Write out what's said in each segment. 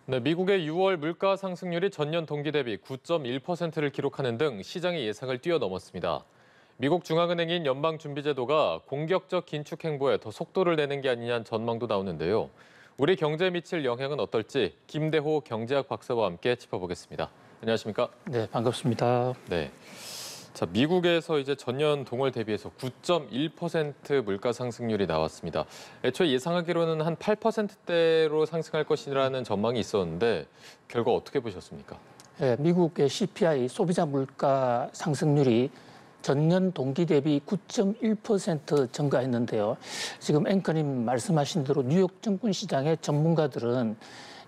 네, 미국의 6월 물가 상승률이 전년 동기 대비 9.1%를 기록하는 등 시장의 예상을 뛰어넘었습니다. 미국 중앙은행인 연방준비제도가 공격적 긴축 행보에 더 속도를 내는 게 아니냐는 전망도 나오는데요. 우리 경제에 미칠 영향은 어떨지 김대호 경제학 박사와 함께 짚어보겠습니다. 안녕하십니까? 네, 반갑습니다. 네. 자, 미국에서 이제 전년 동월 대비해서 9.1% 물가 상승률이 나왔습니다. 애초에 예상하기로는 한 8%대로 상승할 것이라는 전망이 있었는데 결과 어떻게 보셨습니까? 네, 미국의 CPI 소비자 물가 상승률이 전년 동기 대비 9.1% 증가했는데요. 지금 앵커님 말씀하신 대로 뉴욕 증권 시장의 전문가들은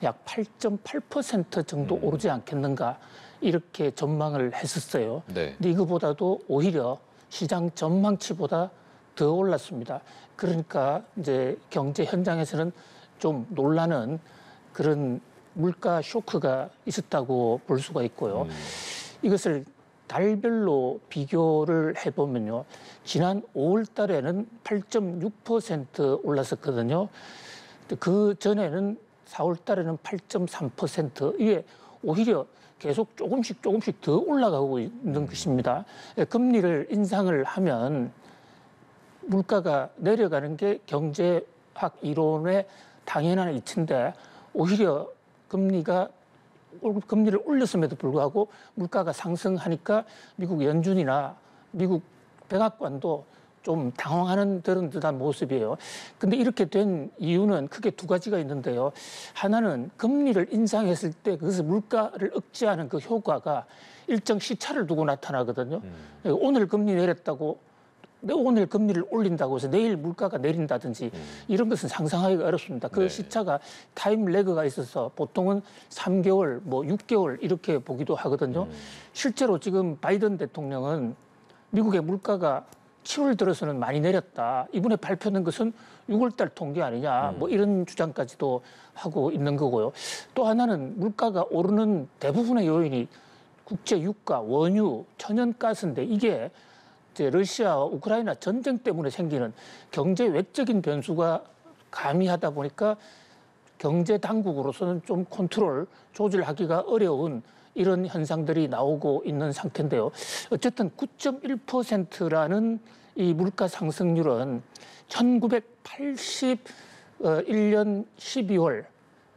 약 8.8% 정도 오르지 않겠는가 이렇게 전망을 했었어요. 네. 근데 이거보다도 오히려 시장 전망치보다 더 올랐습니다. 그러니까 이제 경제 현장에서는 좀 놀라는 그런 물가 쇼크가 있었다고 볼 수가 있고요. 이것을 달별로 비교를 해보면요. 지난 5월 달에는 8.6% 올랐었거든요. 그 전에는 4월 달에는 8.3%, 이게 오히려 계속 조금씩 더 올라가고 있는 것입니다. 금리를 인상을 하면 물가가 내려가는 게 경제학 이론의 당연한 이치인데 오히려 금리를 올렸음에도 불구하고 물가가 상승하니까 미국 연준이나 미국 백악관도 좀 당황하는 그런 듯한 모습이에요. 근데 이렇게 된 이유는 크게 두 가지가 있는데요. 하나는 금리를 인상했을 때 그것을 물가를 억제하는 그 효과가 일정 시차를 두고 나타나거든요. 오늘 금리 내렸다고 오늘 금리를 올린다고 해서 내일 물가가 내린다든지 이런 것은 상상하기가 어렵습니다. 그 네. 시차가 타임 레그가 있어서 보통은 3개월, 6개월 이렇게 보기도 하거든요. 실제로 지금 바이든 대통령은 미국의 물가가 7월 들어서는 많이 내렸다. 이번에 발표된 것은 6월 달 통계 아니냐. 이런 주장까지도 하고 있는 거고요. 또 하나는 물가가 오르는 대부분의 요인이 국제 유가, 원유, 천연가스인데 이게 이제 러시아와 우크라이나 전쟁 때문에 생기는 경제 외적인 변수가 가미하다 보니까 경제 당국으로서는 좀 조절하기가 어려운 이런 현상들이 나오고 있는 상태인데요. 어쨌든 9.1%라는 이 물가 상승률은 1981년 12월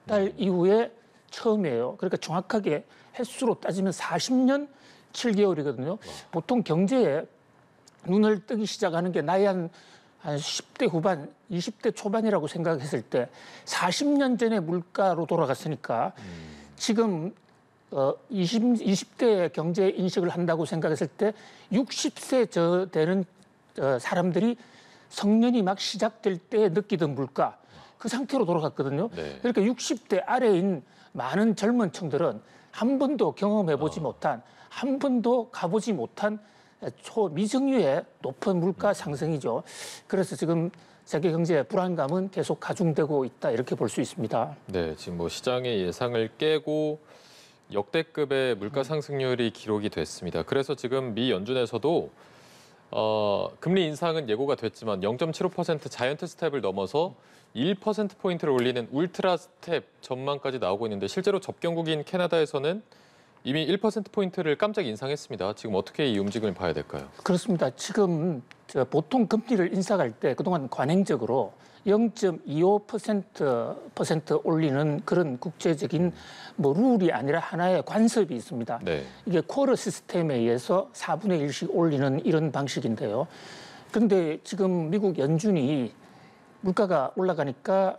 달 이후에 처음이에요. 그러니까 정확하게 횟수로 따지면 40년 7개월이거든요. 보통 경제에 눈을 뜨기 시작하는 게 나이 한 10대 후반, 20대 초반이라고 생각했을 때 40년 전에 물가로 돌아갔으니까 지금 20대 경제 인식을 한다고 생각했을 때 60세 되는 사람들이 성년이 막 시작될 때 느끼던 물가 그 상태로 돌아갔거든요. 네. 그러니까 60대 아래인 많은 젊은 층들은 한 번도 경험해보지 못한, 한 번도 가보지 못한 초미정유의 높은 물가 상승이죠. 그래서 지금 세계 경제의 불안감은 계속 가중되고 있다 이렇게 볼 수 있습니다. 네, 지금 시장의 예상을 깨고 역대급의 물가 상승률이 기록이 됐습니다. 그래서 지금 미 연준에서도 금리 인상은 예고가 됐지만 0.75% 자이언트 스텝을 넘어서 1%포인트를 올리는 울트라 스텝 전망까지 나오고 있는데 실제로 접경국인 캐나다에서는 이미 1%포인트를 깜짝 인상했습니다. 지금 어떻게 이 움직임을 봐야 될까요? 그렇습니다. 지금 보통 금리를 인상할 때 그동안 관행적으로 0.25% 올리는 그런 국제적인 룰이 아니라 하나의 관습이 있습니다. 네. 이게 쿼터 시스템에 의해서 4분의 1씩 올리는 이런 방식인데요. 그런데 지금 미국 연준이 물가가 올라가니까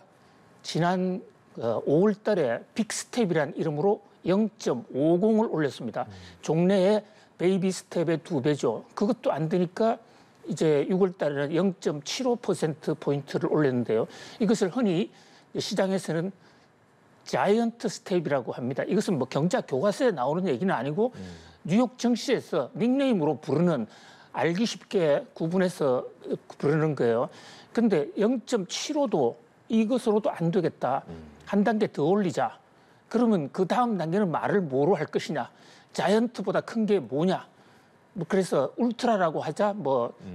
지난 5월 달에 빅스텝이라는 이름으로 0.50을 올렸습니다. 종래의 베이비 스텝의 2배죠. 그것도 안 되니까 이제 6월 달에는 0.75%포인트를 올렸는데요. 이것을 흔히 시장에서는 자이언트 스텝이라고 합니다. 이것은 경제학 교과서에 나오는 얘기는 아니고 뉴욕 증시에서 닉네임으로 부르는 알기 쉽게 구분해서 부르는 거예요. 근데 0.75도 이것으로도 안 되겠다. 한 단계 더 올리자. 그러면 그 다음 단계는 말을 뭐로 할 것이냐. 자이언트보다 큰 게 뭐냐. 그래서 울트라라고 하자,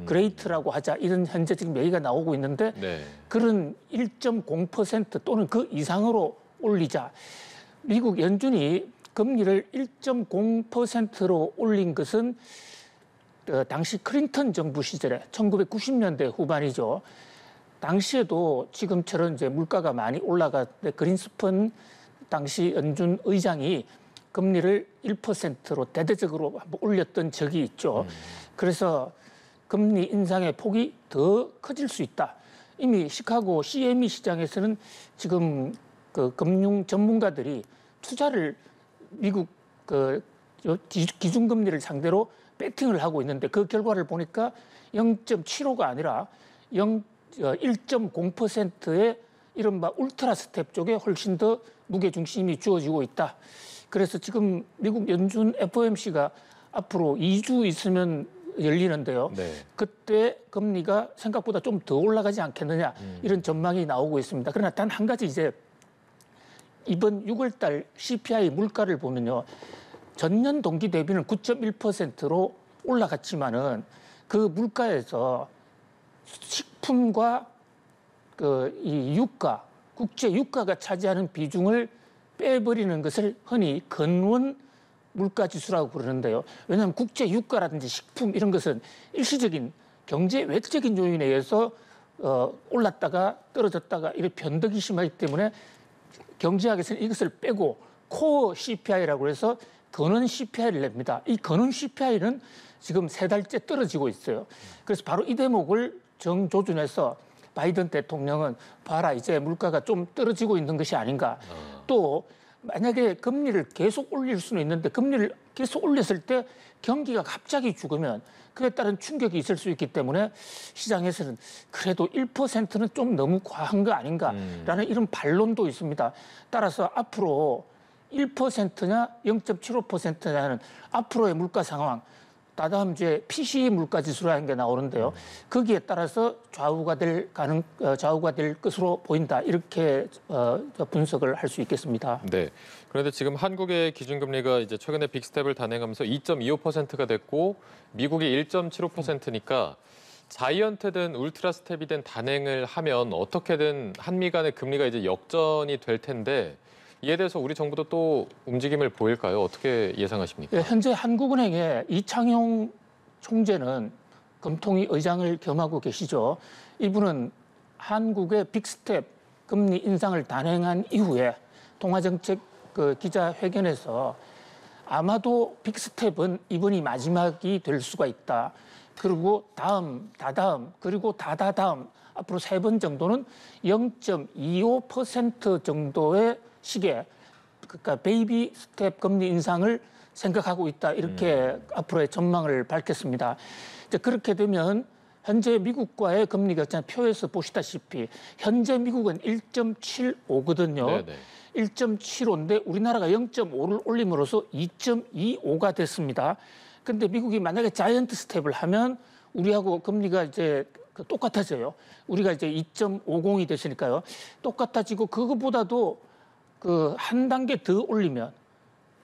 그레이트라고 하자 이런 현재 지금 얘기가 나오고 있는데 네. 그런 1.0% 또는 그 이상으로 올리자. 미국 연준이 금리를 1.0%로 올린 것은 당시 클린턴 정부 시절에 1990년대 후반이죠. 당시에도 지금처럼 이제 물가가 많이 올라갈 때 그린스펀 당시 연준 의장이 금리를 1%로 대대적으로 한번 올렸던 적이 있죠. 그래서 금리 인상의 폭이 더 커질 수 있다. 이미 시카고 CME 시장에서는 지금 그 금융 전문가들이 투자를 미국 그 기준금리를 상대로 배팅을 하고 있는데 그 결과를 보니까 0.75가 아니라 1.0%의 이른바 울트라 스텝 쪽에 훨씬 더 무게 중심이 주어지고 있다. 그래서 지금 미국 연준 FOMC가 앞으로 2주 있으면 열리는데요. 네. 그때 금리가 생각보다 좀 더 올라가지 않겠느냐 이런 전망이 나오고 있습니다. 그러나 단 한 가지 이제 이번 6월 달 CPI 물가를 보면요. 전년 동기 대비는 9.1%로 올라갔지만은 그 물가에서 식품과 이 유가, 국제 유가가 차지하는 비중을 빼버리는 것을 흔히 근원 물가 지수라고 부르는데요. 왜냐하면 국제 유가라든지 식품 이런 것은 일시적인 경제 외적인 요인에 의해서 올랐다가 떨어졌다가 이렇게 변덕이 심하기 때문에 경제학에서는 이것을 빼고 코어 CPI라고 해서 근원 CPI를 냅니다. 이 근원 CPI는 지금 3달째 떨어지고 있어요. 그래서 바로 이 대목을 정조준해서 바이든 대통령은 봐라 이제 물가가 좀 떨어지고 있는 것이 아닌가. 또 만약에 금리를 계속 올릴 수는 있는데 금리를 계속 올렸을 때 경기가 갑자기 죽으면 그에 따른 충격이 있을 수 있기 때문에 시장에서는 그래도 1%는 좀 너무 과한 거 아닌가라는 이런 반론도 있습니다. 따라서 앞으로 1%냐 0.75%냐는 앞으로의 물가 상황, 다다음 주에 PCE 물가 지수라는 게 나오는데요. 거기에 따라서 좌우가 될 것으로 보인다. 이렇게 분석을 할 수 있겠습니다. 네. 그런데 지금 한국의 기준금리가 이제 최근에 빅스텝을 단행하면서 2.25%가 됐고 미국이 1.75%니까 자이언트든 울트라 스텝이든 단행을 하면 어떻게든 한미 간의 금리가 이제 역전이 될 텐데 이에 대해서 우리 정부도 또 움직임을 보일까요? 어떻게 예상하십니까? 네, 현재 한국은행의 이창용 총재는 금통위 의장을 겸하고 계시죠. 이분은 한국의 빅스텝 금리 인상을 단행한 이후에 통화정책 기자회견에서 아마도 빅스텝은 이번이 마지막이 될 수가 있다. 그리고 다음, 다다음, 그리고 다다다음 앞으로 3번 정도는 0.25% 정도의 시기에 그러니까 베이비 스텝 금리 인상을 생각하고 있다. 이렇게 앞으로의 전망을 밝혔습니다. 이제 그렇게 되면 현재 미국과의 금리 격차 표에서 보시다시피 현재 미국은 1.75거든요. 네네. 1.75인데 우리나라가 0.5를 올림으로써 2.25가 됐습니다. 근데 미국이 만약에 자이언트 스텝을 하면 우리하고 금리가 이제 똑같아져요. 우리가 이제 2.50이 됐으니까요. 똑같아지고 그거보다도 한 단계 더 올리면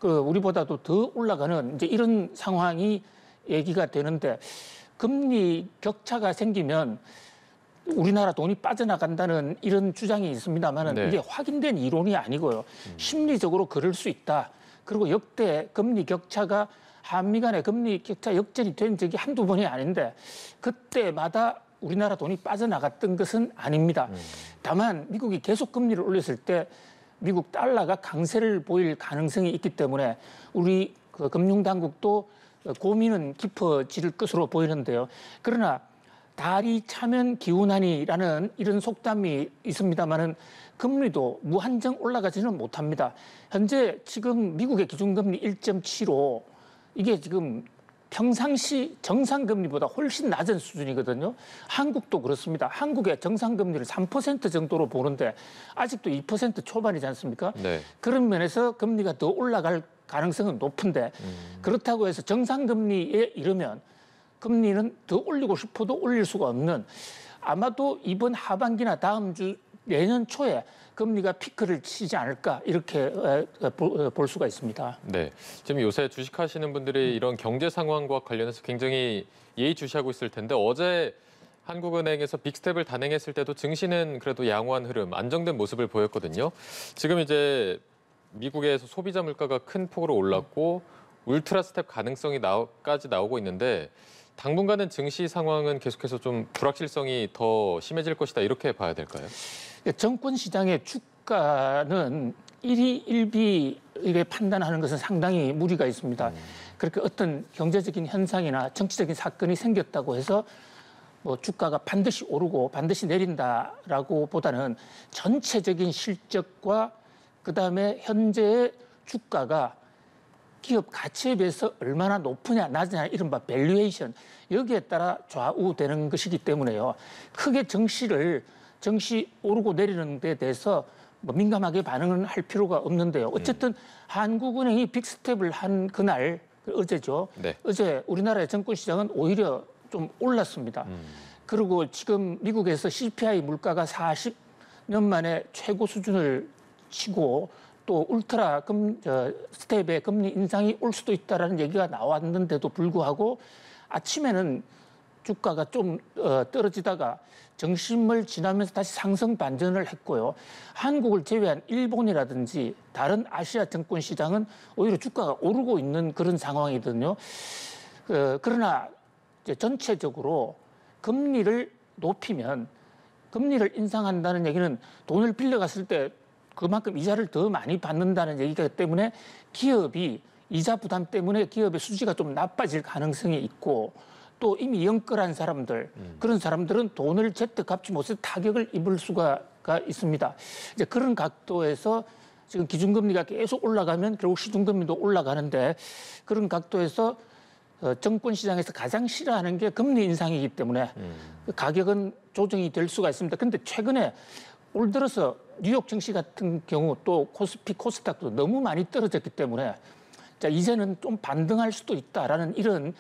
우리보다도 더 올라가는 이제 이런 상황이 얘기가 되는데 금리 격차가 생기면 우리나라 돈이 빠져나간다는 이런 주장이 있습니다만은 네. 이게 확인된 이론이 아니고요. 심리적으로 그럴 수 있다. 그리고 역대 금리 격차가 한미 간의 금리 격차 역전이 된 적이 한두 번이 아닌데 그때마다 우리나라 돈이 빠져나갔던 것은 아닙니다. 다만 미국이 계속 금리를 올렸을 때 미국 달러가 강세를 보일 가능성이 있기 때문에 우리 금융당국도 고민은 깊어질 것으로 보이는데요. 그러나 달이 차면 기운하니라는 이런 속담이 있습니다만은 금리도 무한정 올라가지는 못합니다. 현재 지금 미국의 기준금리 1.75 이게 지금 평상시 정상금리보다 훨씬 낮은 수준이거든요. 한국도 그렇습니다. 한국의 정상금리를 3% 정도로 보는데 아직도 2% 초반이지 않습니까? 네. 그런 면에서 금리가 더 올라갈 가능성은 높은데 그렇다고 해서 정상금리에 이르면 금리는 더 올리고 싶어도 올릴 수가 없는 아마도 이번 하반기나 다음 주 내년 초에 금리가 피크를 치지 않을까 이렇게 볼 수가 있습니다. 네. 지금 요새 주식하시는 분들이 이런 경제 상황과 관련해서 굉장히 예의주시하고 있을 텐데 어제 한국은행에서 빅스텝을 단행했을 때도 증시는 그래도 양호한 흐름, 안정된 모습을 보였거든요. 지금 이제 미국에서 소비자 물가가 큰 폭으로 올랐고 울트라 스텝 가능성이 까지 나오고 있는데 당분간은 증시 상황은 계속해서 좀 불확실성이 더 심해질 것이다 이렇게 봐야 될까요? 정권 시장의 주가는 일희일비 이게 판단하는 것은 상당히 무리가 있습니다. 그렇게 어떤 경제적인 현상이나 정치적인 사건이 생겼다고 해서 뭐 주가가 반드시 오르고 반드시 내린다라고 보다는 전체적인 실적과 그다음에 현재의 주가가 기업 가치에 비해서 얼마나 높으냐 낮으냐 이른바 밸류에이션 여기에 따라 좌우되는 것이기 때문에요. 크게 정시 오르고 내리는 데 대해서 뭐 민감하게 반응은 할 필요가 없는데요. 어쨌든 한국은행이 빅스텝을 한 그날 어제죠. 네. 어제 우리나라의 정권 시장은 오히려 좀 올랐습니다. 그리고 지금 미국에서 CPI 물가가 40년 만에 최고 수준을 치고 또 울트라 스텝의 금리 인상이 올 수도 있다라는 얘기가 나왔는데도 불구하고 아침에는 주가가 좀 떨어지다가 정심을 지나면서 다시 상승 반전을 했고요. 한국을 제외한 일본이라든지 다른 아시아 정권 시장은 오히려 주가가 오르고 있는 그런 상황이거든요. 그러나 이제 전체적으로 금리를 높이면 금리를 인상한다는 얘기는 돈을 빌려갔을 때 그만큼 이자를 더 많이 받는다는 얘기이기 때문에 기업이 이자 부담 때문에 기업의 수지가 좀 나빠질 가능성이 있고 또 이미 영끌한 사람들 그런 사람들은 돈을 제때 갚지 못해서 타격을 입을 수가 있습니다. 이제 그런 각도에서 지금 기준금리가 계속 올라가면 결국 시중금리도 올라가는데 그런 각도에서 정권 시장에서 가장 싫어하는 게 금리 인상이기 때문에 가격은 조정이 될 수가 있습니다. 그런데 최근에 올 들어서 뉴욕 증시 같은 경우 또 코스피, 코스닥도 너무 많이 떨어졌기 때문에 자, 이제는 좀 반등할 수도 있다라는 이런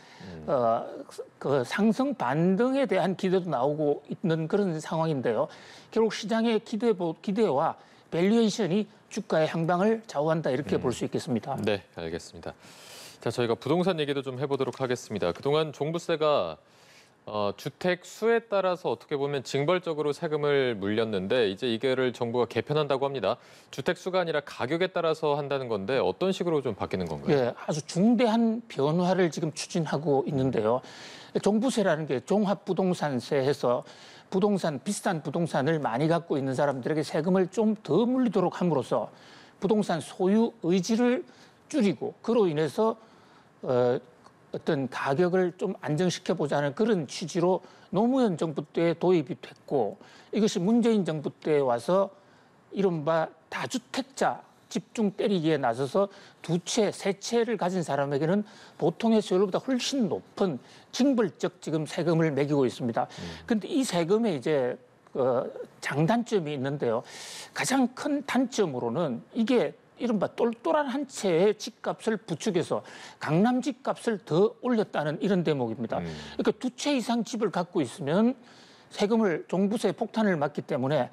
그 상승 반등에 대한 기대도 나오고 있는 그런 상황인데요. 결국 시장의 기대와 밸류에이션이 주가의 향방을 좌우한다 이렇게 볼 수 있겠습니다. 네, 알겠습니다. 자, 저희가 부동산 얘기도 좀 해보도록 하겠습니다. 그동안 종부세가 주택 수에 따라서 어떻게 보면 징벌적으로 세금을 물렸는데 이제 이거를 정부가 개편한다고 합니다. 주택 수가 아니라 가격에 따라서 한다는 건데 어떤 식으로 좀 바뀌는 건가요? 예, 아주 중대한 변화를 지금 추진하고 있는데요. 종부세라는 게 종합부동산세 해서 비싼 부동산을 많이 갖고 있는 사람들에게 세금을 좀 더 물리도록 함으로써 부동산 소유 의지를 줄이고 그로 인해서 어떤 가격을 좀 안정시켜보자는 그런 취지로 노무현 정부 때 도입이 됐고 이것이 문재인 정부 때 와서 이른바 다주택자 집중 때리기에 나서서 두 채, 세 채를 가진 사람에게는 보통의 세율보다 훨씬 높은 징벌적 지금 세금을 매기고 있습니다. 그런데 이 세금에 이제 장단점이 있는데요. 가장 큰 단점으로는 이게 이른바 똘똘한 한 채의 집값을 부추겨서 강남 집값을 더 올렸다는 이런 대목입니다. 그러니까 두 채 이상 집을 갖고 있으면 세금을 종부세 폭탄을 맞기 때문에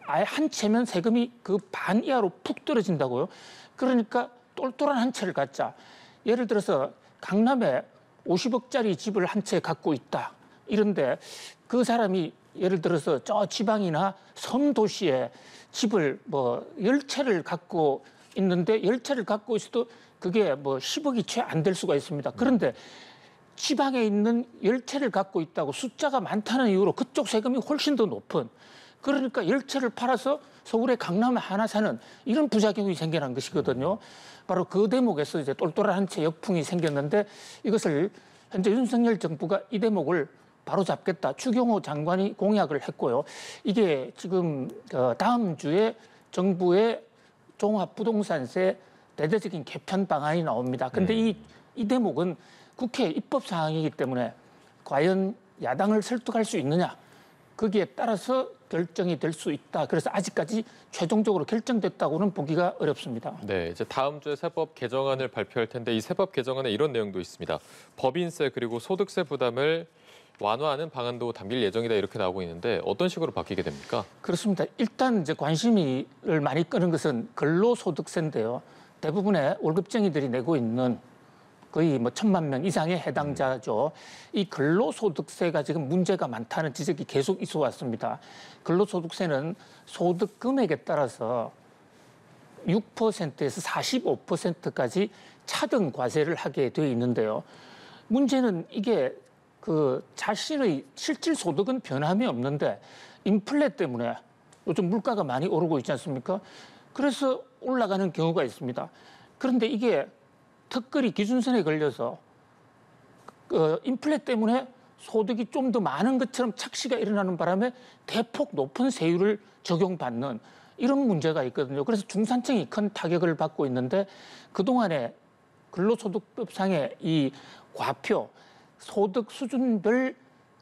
아예 한 채면 세금이 그 반 이하로 푹 떨어진다고요. 그러니까 똘똘한 한 채를 갖자. 예를 들어서 강남에 50억짜리 집을 한 채 갖고 있다. 이런데 그 사람이 예를 들어서 저 지방이나 섬 도시에 집을 뭐 10채를 갖고 있는데 10채를 갖고 있어도 그게 뭐 10억이 채 안 될 수가 있습니다. 그런데 지방에 있는 10채를 갖고 있다고 숫자가 많다는 이유로 그쪽 세금이 훨씬 더 높은 그러니까 10채를 팔아서 서울의 강남에 하나 사는 이런 부작용이 생겨난 것이거든요. 바로 그 대목에서 이제 똘똘한 한 채 역풍이 생겼는데 이것을 현재 윤석열 정부가 이 대목을 바로 잡겠다. 추경호 장관이 공약을 했고요. 이게 지금 다음 주에 정부의 종합부동산세 대대적인 개편 방안이 나옵니다. 그런데 이 대목은 국회 입법 사항이기 때문에 과연 야당을 설득할 수 있느냐 거기에 따라서 결정이 될 수 있다. 그래서 아직까지 최종적으로 결정됐다고는 보기가 어렵습니다. 네, 이제 다음 주에 세법 개정안을 발표할 텐데 이 세법 개정안에 이런 내용도 있습니다. 법인세 그리고 소득세 부담을 완화하는 방안도 담길 예정이다 이렇게 나오고 있는데 어떤 식으로 바뀌게 됩니까? 그렇습니다. 일단 이제 관심을 많이 끄는 것은 근로소득세인데요. 대부분의 월급쟁이들이 내고 있는 거의 뭐 1,000만 명 이상의 해당자죠. 이 근로소득세가 지금 문제가 많다는 지적이 계속 있어 왔습니다. 근로소득세는 소득 금액에 따라서 6%에서 45%까지 차등 과세를 하게 되어 있는데요. 문제는 이게 그 자신의 실질 소득은 변함이 없는데 인플레 때문에 요즘 물가가 많이 오르고 있지 않습니까? 그래서 올라가는 경우가 있습니다. 그런데 이게 턱걸이 기준선에 걸려서 인플레 때문에 소득이 좀 더 많은 것처럼 착시가 일어나는 바람에 대폭 높은 세율을 적용받는 이런 문제가 있거든요. 그래서 중산층이 큰 타격을 받고 있는데 그동안에 근로소득법상의 이 과표, 소득 수준별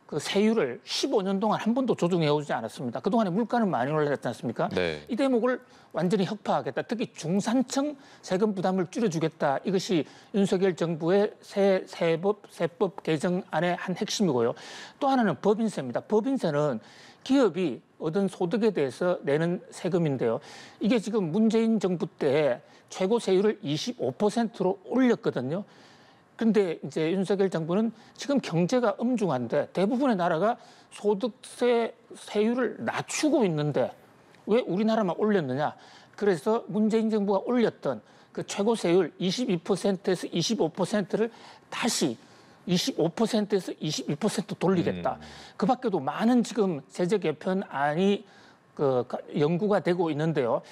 그 세율을 15년 동안 한 번도 조정해 오지 않았습니다. 그동안에 물가는 많이 올랐지 않습니까? 네. 이 대목을 완전히 혁파하겠다. 특히 중산층 세금 부담을 줄여주겠다. 이것이 윤석열 정부의 새 세법 개정안의 한 핵심이고요. 또 하나는 법인세입니다. 법인세는 기업이 얻은 소득에 대해서 내는 세금인데요. 이게 지금 문재인 정부 때 최고 세율을 25%로 올렸거든요. 그런데 이제 윤석열 정부는 지금 경제가 엄중한데 대부분의 나라가 소득세 세율을 낮추고 있는데 왜 우리나라만 올렸느냐? 그래서 문재인 정부가 올렸던 그 최고 세율 22%에서 25%를 다시 25%에서 22% 돌리겠다. 그 밖에도 많은 지금 세제 개편안이 연구가 되고 있는데요.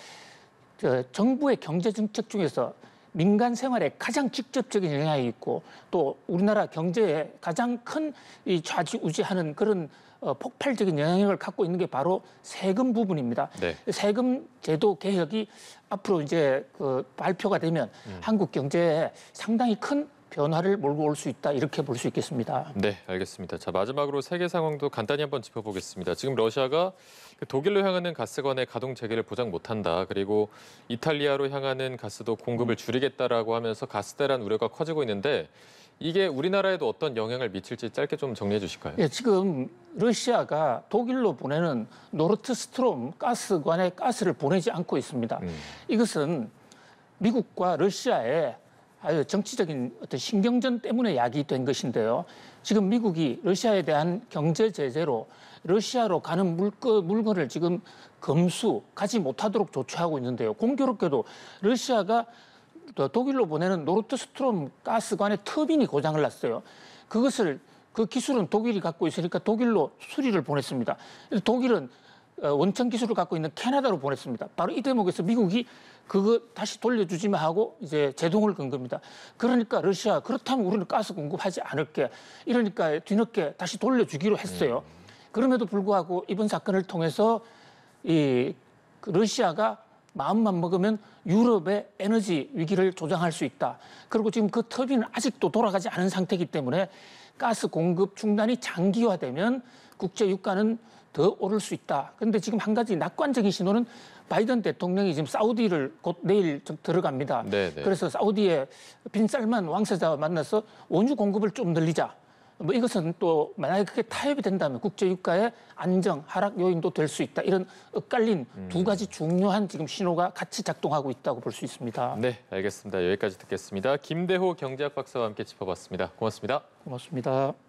정부의 경제 정책 중에서 민간 생활에 가장 직접적인 영향이 있고 또 우리나라 경제에 가장 큰 이 좌지우지하는 그런 폭발적인 영향력을 갖고 있는 게 바로 세금 부분입니다. 네. 세금 제도 개혁이 앞으로 이제 발표가 되면 한국 경제에 상당히 큰 변화를 몰고 올 수 있다 이렇게 볼 수 있겠습니다. 네, 알겠습니다. 자, 마지막으로 세계 상황도 간단히 한번 짚어보겠습니다. 지금 러시아가 독일로 향하는 가스관의 가동 재개를 보장 못한다. 그리고 이탈리아로 향하는 가스도 공급을 줄이겠다라고 하면서 가스대란 우려가 커지고 있는데 이게 우리나라에도 어떤 영향을 미칠지 짧게 좀 정리해 주실까요? 예, 지금 러시아가 독일로 보내는 노르트스트롬 가스관에 가스를 보내지 않고 있습니다. 이것은 미국과 러시아의 아주 정치적인 어떤 신경전 때문에 야기된 것인데요. 지금 미국이 러시아에 대한 경제 제재로 러시아로 가는 물건을 지금 가지 못하도록 조치하고 있는데요. 공교롭게도 러시아가 독일로 보내는 노르트스트롬 가스관의 터빈이 고장을 났어요. 그 기술은 독일이 갖고 있으니까 독일로 수리를 보냈습니다. 독일은 원천 기술을 갖고 있는 캐나다로 보냈습니다. 바로 이 대목에서 미국이 그거 다시 돌려주지만 하고 이제 제동을 건 겁니다. 그러니까 러시아 그렇다면 우리는 가스 공급하지 않을게. 이러니까 뒤늦게 다시 돌려주기로 했어요. 그럼에도 불구하고 이번 사건을 통해서 러시아가 마음만 먹으면 유럽의 에너지 위기를 조장할 수 있다. 그리고 지금 그 터빈은 아직도 돌아가지 않은 상태이기 때문에 가스 공급 중단이 장기화되면 국제 유가는 더 오를 수 있다. 그런데 지금 한 가지 낙관적인 신호는 바이든 대통령이 지금 사우디를 곧 내일 들어갑니다. 네네. 그래서 사우디의 빈 살만 왕세자와 만나서 원유 공급을 좀 늘리자. 뭐 이것은 또 만약에 그게 타협이 된다면 국제 유가의 안정, 하락 요인도 될 수 있다. 이런 엇갈린 두 가지 중요한 지금 신호가 같이 작동하고 있다고 볼 수 있습니다. 네, 알겠습니다. 여기까지 듣겠습니다. 김대호 경제학 박사와 함께 짚어봤습니다. 고맙습니다. 고맙습니다.